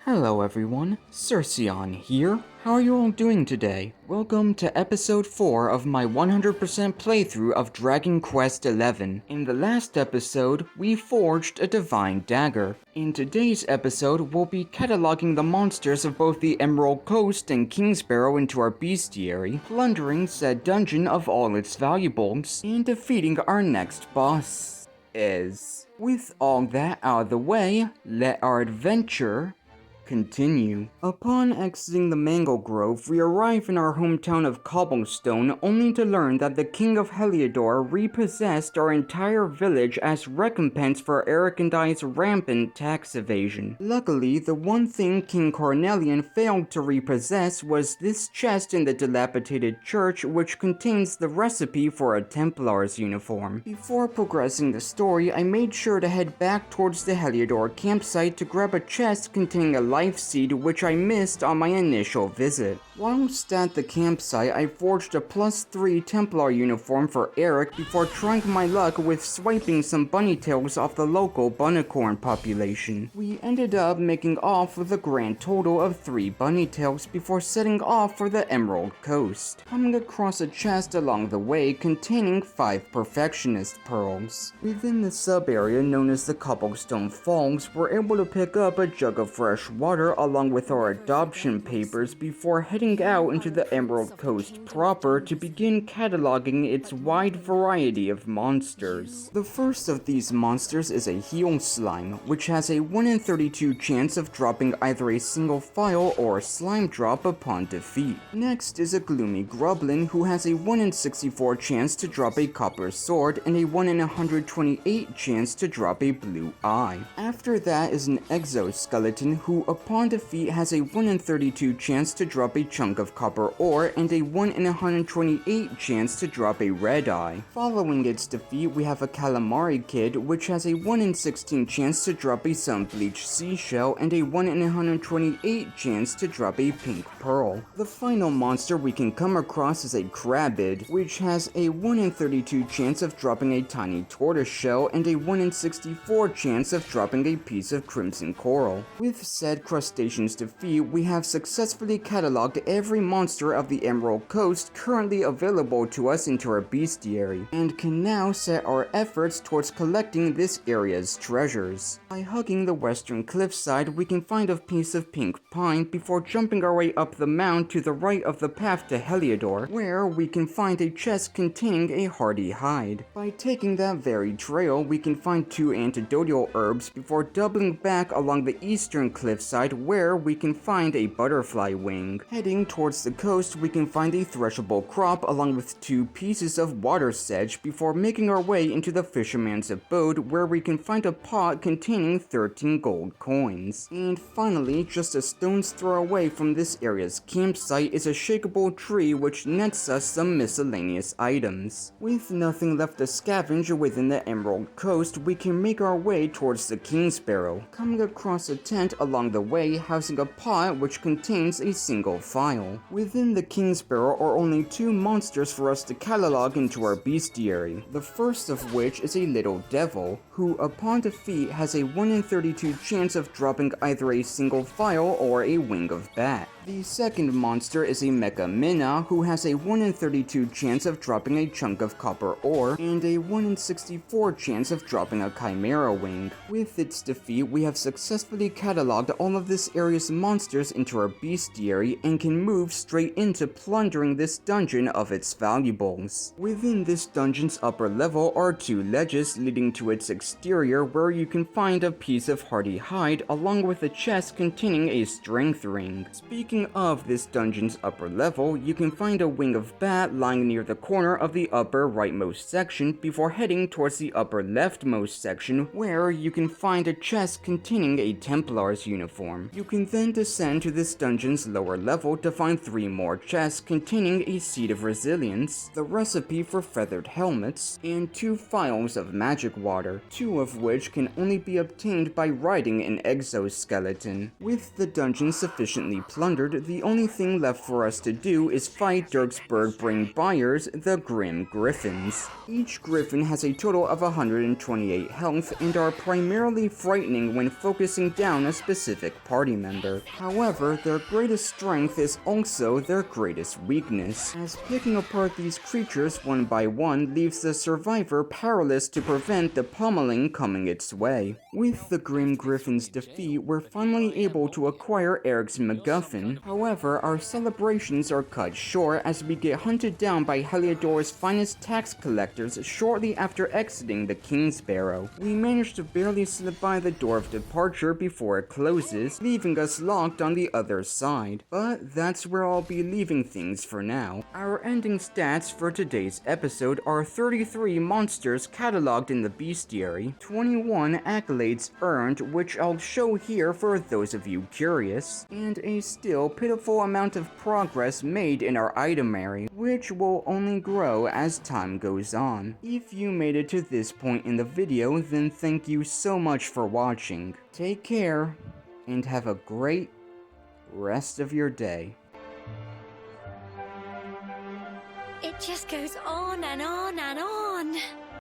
Hello everyone, Circeon here. How are you all doing today? Welcome to episode 4 of my 100% playthrough of Dragon Quest XI. In the last episode, we forged a divine dagger. In today's episode, we'll be cataloging the monsters of both the Emerald Coast and Kingsbarrow into our bestiary, plundering said dungeon of all its valuables, and defeating our next boss. With all that out of the way, let our adventure continue. Upon exiting the mango grove, we arrive in our hometown of Cobblestone only to learn that the King of Heliodor repossessed our entire village as recompense for Eric and I's rampant tax evasion. Luckily, the one thing King Cornelian failed to repossess was this chest in the dilapidated church, which contains the recipe for a Templar's uniform. Before progressing the story, I made sure to head back towards the Heliodor campsite to grab a chest containing a life seed which I missed on my initial visit. Whilst at the campsite, I forged a +3 Templar uniform for Eric before trying my luck with swiping some bunny tails off the local bunnicorn population. We ended up making off with a grand total of 3 bunny tails before setting off for the Emerald Coast, coming across a chest along the way containing 5 perfectionist pearls. Within the sub-area known as the Cobblestone Falls, we're able to pick up a jug of fresh water along with our adoption papers before heading out into the Emerald Coast proper to begin cataloging its wide variety of monsters. The first of these monsters is a heel slime, which has a 1 in 32 chance of dropping either a single file or slime drop upon defeat. Next is a gloomy grublin who has a 1 in 64 chance to drop a copper sword and a 1 in 128 chance to drop a blue eye. After that is an exoskeleton who upon defeat has a 1 in 32 chance to drop a chunk of copper ore and a 1 in 128 chance to drop a red eye. Following its defeat, we have a calamari kid which has a 1 in 16 chance to drop a sun-bleached seashell and a 1 in 128 chance to drop a pink pearl. The final monster we can come across is a crabid, which has a 1 in 32 chance of dropping a tiny tortoise shell and a 1 in 64 chance of dropping a piece of crimson coral. With said crustacean's defeat, we have successfully cataloged every monster of the Emerald Coast currently available to us into our bestiary, and can now set our efforts towards collecting this area's treasures. By hugging the western cliffside, we can find a piece of pink pine before jumping our way up the mound to the right of the path to Heliodor, where we can find a chest containing a hardy hide. By taking that very trail, we can find 2 antidotal herbs before doubling back along the eastern cliffside where we can find a butterfly wing. Heading towards the coast, we can find a threshable crop along with 2 pieces of water sedge before making our way into the fisherman's abode where we can find a pot containing 13 gold coins. And finally, just a stone's throw away from this area's campsite is a shakeable tree which nets us some miscellaneous items. With nothing left to scavenge within the Emerald Coast, we can make our way towards the Kingsbarrow, coming across a tent along the way housing a pot which contains a single file. Within the Kingsbarrow are only 2 monsters for us to catalog into our bestiary, the first of which is a little devil, who upon defeat has a 1 in 32 chance of dropping either a single file or a wing of bat. The second monster is a Mecha Minna, who has a 1 in 32 chance of dropping a chunk of copper ore, and a 1 in 64 chance of dropping a Chimera wing. With its defeat, we have successfully cataloged all of this area's monsters into our bestiary, and can move straight into plundering this dungeon of its valuables. Within this dungeon's upper level are 2 ledges leading to its exterior where you can find a piece of hardy hide along with a chest containing a strength ring. Speaking of this dungeon's upper level, you can find a wing of bat lying near the corner of the upper rightmost section before heading towards the upper leftmost section where you can find a chest containing a Templar's uniform. You can then descend to this dungeon's lower level to find 3 more chests containing a seed of resilience, the recipe for feathered helmets, and 2 phials of magic water. 2 of which can only be obtained by riding an exoskeleton. With the dungeon sufficiently plundered, the only thing left for us to do is fight Dirksburg Brain Buyers, the Grim Gryphons. Each Gryphon has a total of 128 health and are primarily frightening when focusing down a specific party member. However, their greatest strength is also their greatest weakness, as picking apart these creatures one by one leaves the survivor powerless to prevent the pummeling coming its way. With the Grim Gryphon's defeat, we're finally able to acquire Eric's MacGuffin. However, our celebrations are cut short as we get hunted down by Heliodor's finest tax collectors shortly after exiting the Kingsbarrow. We manage to barely slip by the door of departure before it closes, leaving us locked on the other side. But that's where I'll be leaving things for now. Our ending stats for today's episode are 33 monsters catalogued in the bestiary, 21 accolades earned, which I'll show here for those of you curious, and a still pitiful amount of progress made in our itemary, which will only grow as time goes on. If you made it to this point in the video, then thank you so much for watching. Take care, and have a great rest of your day. It just goes on and on and on.